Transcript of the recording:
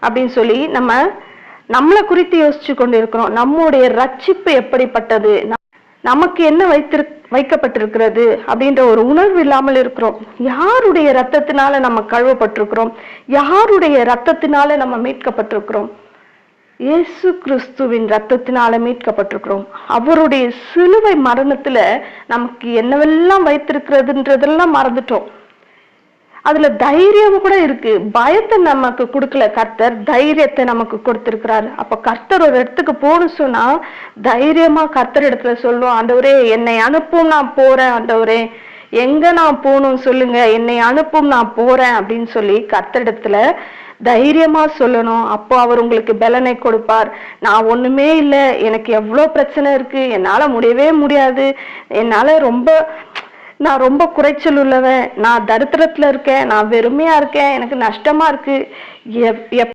அப்படின்னு சொல்லி நம்மளை குறித்து யோசிச்சு கொண்டு இருக்கிறோம். நம்முடைய ரட்சிப்பு எப்படிப்பட்டது, நமக்கு என்ன வைக்கப்பட்டிருக்கிறது அப்படின்ற ஒரு உணர்வு இல்லாமல் இருக்கிறோம். யாருடைய ரத்தத்தினால நம்ம கழுவப்பட்டிருக்கிறோம், யாருடைய ரத்தத்தினால நம்ம மீட்கப்பட்டிருக்கிறோம்? இயேசு கிறிஸ்துவின் ரத்தத்தினால மீட்கப்பட்டிருக்கிறோம். அவருடைய சிலுவை மரணத்துல நமக்கு என்னவெல்லாம் வைத்திருக்கிறதுன்றதெல்லாம் மறந்துட்டோம். அதுல தைரியம் கூட இருக்கு. பயத்தை நமக்கு கொடுக்கல கர்த்தர், தைரியத்தை நமக்கு கொடுத்திருக்கிறாரு. அப்ப கர்த்தர் ஒரு இடத்துக்கு போகணும் சொன்னா தைரியமா கர்த்தர் இடத்துல சொல்லுவோம், ஆண்டவரே என்னை அனுப்பும், நான் போறேன், ஆண்டவரே எங்க நான் போகணும் சொல்லுங்க, என்னை அனுப்பும், நான் போறேன் அப்படின்னு சொல்லி கர்த்தரிடத்துல தைரியமா சொல்லணும். அப்போ அவர் உங்களுக்கு பலனை கொடுப்பார். நான் ஒண்ணுமே இல்லை, எனக்கு எவ்வளவு பிரச்சனை இருக்கு, என்னால முடியவே முடியாது, நான் ரொம்ப குறைச்சல் உள்ளவன், நான் தரித்திரத்துல இருக்கேன், நான் வெறுமையா இருக்கேன், எனக்கு நஷ்டமா இருக்கு,